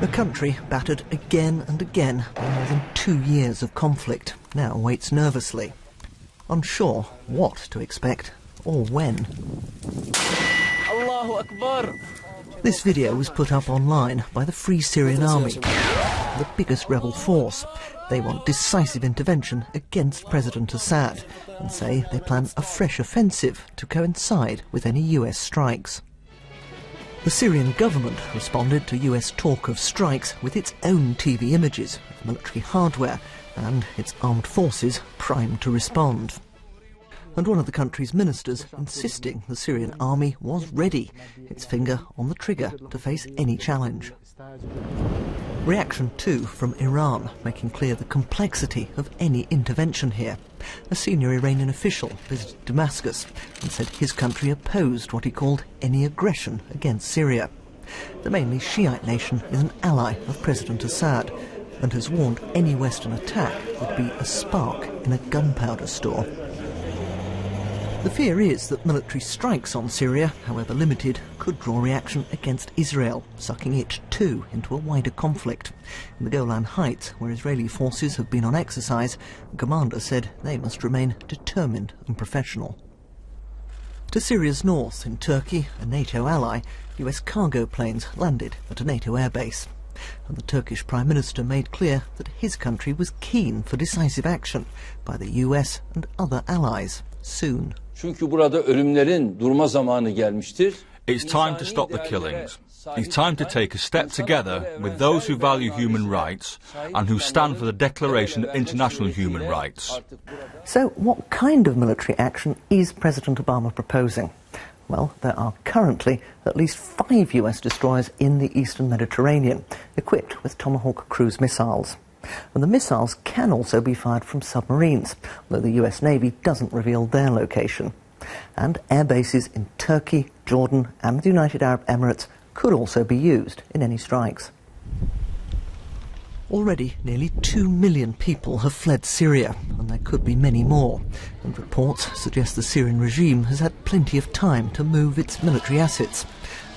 The country, battered again and again by more than 2 years of conflict, now waits nervously, unsure what to expect or when. Allahu Akbar. This video was put up online by the Free Syrian Army, the biggest rebel force. They want decisive intervention against President Assad and say they plan a fresh offensive to coincide with any US strikes. The Syrian government responded to US talk of strikes with its own TV images of military hardware and its armed forces primed to respond. And one of the country's ministers insisting the Syrian army was ready, its finger on the trigger to face any challenge. Reaction too from Iran, making clear the complexity of any intervention here. A senior Iranian official visited Damascus and said his country opposed what he called any aggression against Syria. The mainly Shiite nation is an ally of President Assad and has warned any Western attack would be a spark in a gunpowder store. The fear is that military strikes on Syria, however limited, could draw reaction against Israel, sucking it too into a wider conflict. In the Golan Heights, where Israeli forces have been on exercise, the commander said they must remain determined and professional. To Syria's north, in Turkey, a NATO ally, US cargo planes landed at a NATO airbase. And the Turkish Prime Minister made clear that his country was keen for decisive action by the US and other allies soon. It's time to stop the killings. It's time to take a step together with those who value human rights and who stand for the Declaration of International Human Rights. So what kind of military action is President Obama proposing? Well, there are currently at least 5 US destroyers in the eastern Mediterranean, equipped with Tomahawk cruise missiles. And the missiles can also be fired from submarines, though the US Navy doesn't reveal their location. And air bases in Turkey, Jordan and the United Arab Emirates could also be used in any strikes. Already nearly 2 million people have fled Syria, and there could be many more. And reports suggest the Syrian regime has had plenty of time to move its military assets.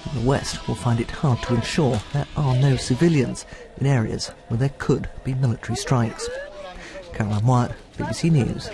And the West will find it hard to ensure there are no civilians in areas where there could be military strikes. Caroline Wyatt, BBC News.